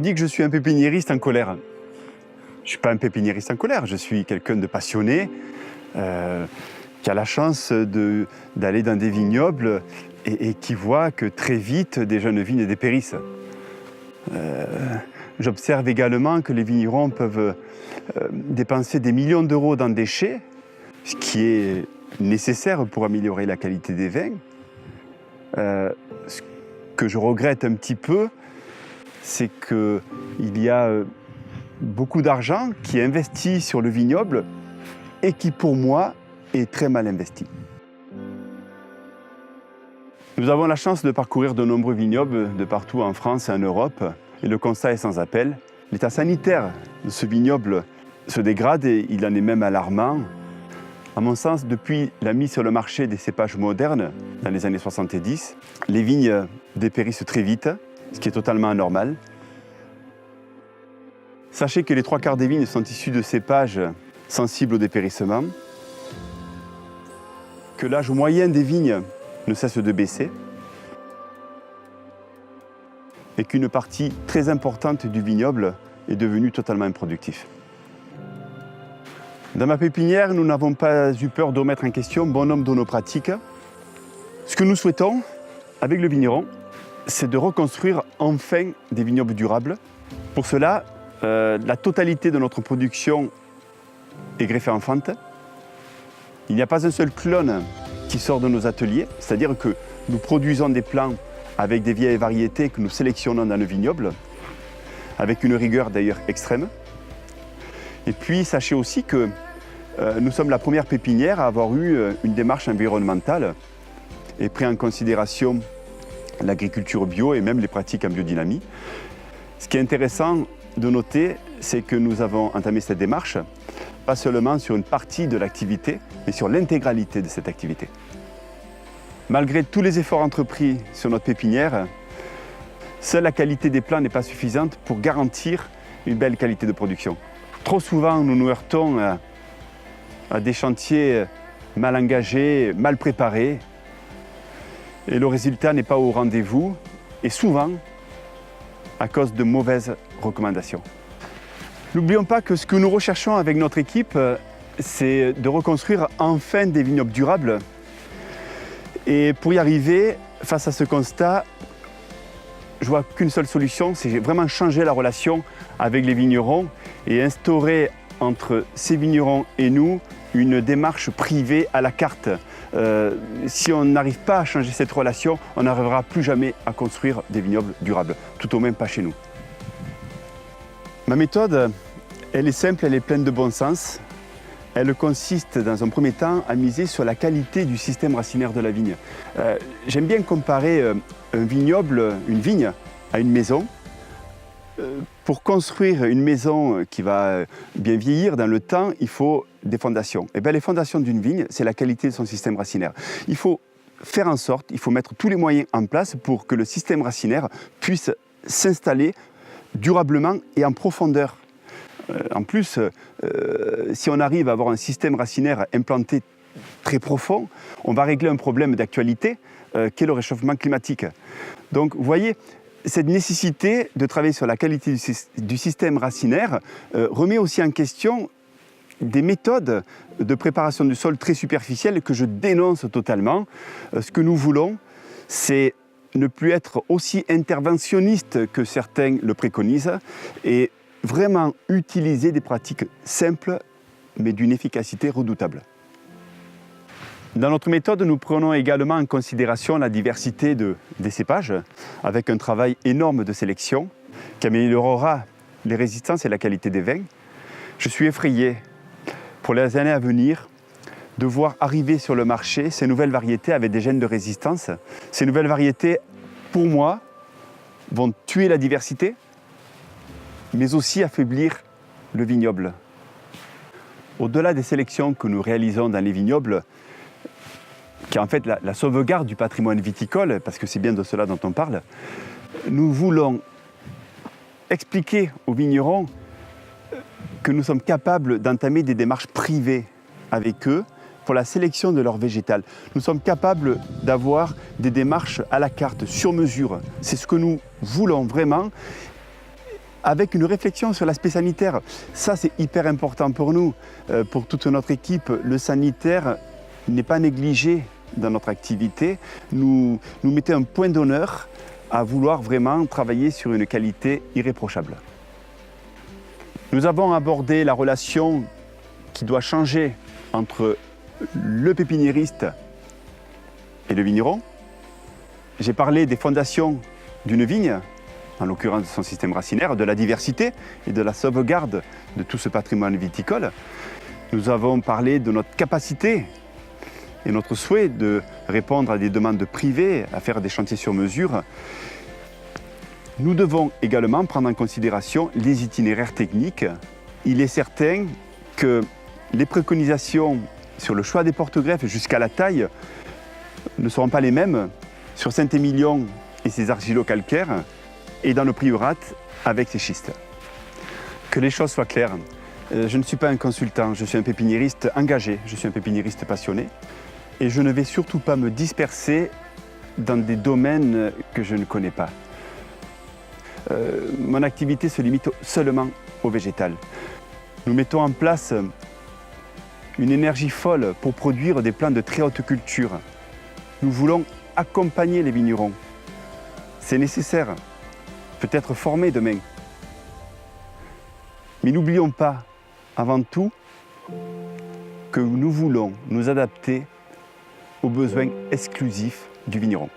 dis que je suis un pépiniériste en colère. Je ne suis pas un pépiniériste en colère, je suis quelqu'un de passionné qui a la chance d'aller dans des vignobles et qui voit que très vite des jeunes vignes dépérissent. J'observe également que les vignerons peuvent dépenser des millions d'euros dans des chais, ce qui est nécessaire pour améliorer la qualité des vins. Ce que je regrette un petit peu, c'est qu'il y a beaucoup d'argent qui est investi sur le vignoble et qui, pour moi, est très mal investi. Nous avons la chance de parcourir de nombreux vignobles de partout en France et en Europe, et le constat est sans appel. L'état sanitaire de ce vignoble se dégrade et il en est même alarmant. À mon sens, depuis la mise sur le marché des cépages modernes dans les années 70, les vignes dépérissent très vite, ce qui est totalement anormal. Sachez que les 3/4 des vignes sont issues de cépages sensibles au dépérissement, que l'âge moyen des vignes ne cesse de baisser et qu'une partie très importante du vignoble est devenue totalement improductif. Dans ma pépinière, nous n'avons pas eu peur de remettre en question bon nombre de nos pratiques. Ce que nous souhaitons, avec le vigneron, c'est de reconstruire enfin des vignobles durables. Pour cela, la totalité de notre production est greffée en fente. Il n'y a pas un seul clone qui sort de nos ateliers, c'est-à-dire que nous produisons des plants avec des vieilles variétés que nous sélectionnons dans le vignoble, avec une rigueur d'ailleurs extrême. Et puis, sachez aussi que nous sommes la première pépinière à avoir eu une démarche environnementale et pris en considération l'agriculture bio et même les pratiques en biodynamie. Ce qui est intéressant de noter, c'est que nous avons entamé cette démarche, pas seulement sur une partie de l'activité, mais sur l'intégralité de cette activité. Malgré tous les efforts entrepris sur notre pépinière, seule la qualité des plants n'est pas suffisante pour garantir une belle qualité de production. Trop souvent, nous nous heurtons à des chantiers mal engagés, mal préparés, et le résultat n'est pas au rendez-vous, et souvent à cause de mauvaises recommandations. N'oublions pas que ce que nous recherchons avec notre équipe, c'est de reconstruire enfin des vignobles durables. Et pour y arriver, face à ce constat, je vois qu'une seule solution, c'est vraiment changer la relation avec les vignerons et instaurer entre ces vignerons et nous une démarche privée à la carte. Si on n'arrive pas à changer cette relation, on n'arrivera plus jamais à construire des vignobles durables, tout au même pas chez nous. Ma méthode, elle est simple, elle est pleine de bon sens. Elle consiste dans un premier temps à miser sur la qualité du système racinaire de la vigne. J'aime bien comparer un vignoble, une vigne, à une maison. Pour construire une maison qui va bien vieillir dans le temps, il faut des fondations. Et bien, les fondations d'une vigne, c'est la qualité de son système racinaire. Il faut faire en sorte, il faut mettre tous les moyens en place pour que le système racinaire puisse s'installer durablement et en profondeur. En plus, si on arrive à avoir un système racinaire implanté très profond, on va régler un problème d'actualité qu'est le réchauffement climatique. Donc, vous voyez, cette nécessité de travailler sur la qualité du système racinaire remet aussi en question des méthodes de préparation du sol très superficielles que je dénonce totalement. Ce que nous voulons, c'est ne plus être aussi interventionniste que certains le préconisent et vraiment utiliser des pratiques simples mais d'une efficacité redoutable. Dans notre méthode, nous prenons également en considération la diversité des cépages avec un travail énorme de sélection qui améliorera les résistances et la qualité des vins. Je suis effrayé pour les années à venir de voir arriver sur le marché ces nouvelles variétés avec des gènes de résistance. Ces nouvelles variétés, pour moi, vont tuer la diversité, mais aussi affaiblir le vignoble. Au-delà des sélections que nous réalisons dans les vignobles, qui est en fait la sauvegarde du patrimoine viticole, parce que c'est bien de cela dont on parle, nous voulons expliquer aux vignerons que nous sommes capables d'entamer des démarches privées avec eux pour la sélection de leur végétal. Nous sommes capables d'avoir des démarches à la carte, sur mesure. C'est ce que nous voulons vraiment, avec une réflexion sur l'aspect sanitaire. Ça, c'est hyper important pour nous, pour toute notre équipe. Le sanitaire n'est pas négligé dans notre activité. Nous mettons un point d'honneur à vouloir vraiment travailler sur une qualité irréprochable. Nous avons abordé la relation qui doit changer entre le pépiniériste et le vigneron. J'ai parlé des fondations d'une vigne, en l'occurrence de son système racinaire, de la diversité et de la sauvegarde de tout ce patrimoine viticole. Nous avons parlé de notre capacité et notre souhait de répondre à des demandes privées, à faire des chantiers sur mesure. Nous devons également prendre en considération les itinéraires techniques. Il est certain que les préconisations sur le choix des porte-greffes jusqu'à la taille ne seront pas les mêmes sur Saint-Émilion et ses argilo-calcaires et dans le Priorat avec ses schistes. Que les choses soient claires, je ne suis pas un consultant, je suis un pépiniériste engagé, je suis un pépiniériste passionné et je ne vais surtout pas me disperser dans des domaines que je ne connais pas. Mon activité se limite seulement au végétal. Nous mettons en place une énergie folle pour produire des plants de très haute culture. Nous voulons accompagner les vignerons. C'est nécessaire, peut-être formé demain. Mais n'oublions pas, avant tout, que nous voulons nous adapter aux besoins exclusifs du vigneron.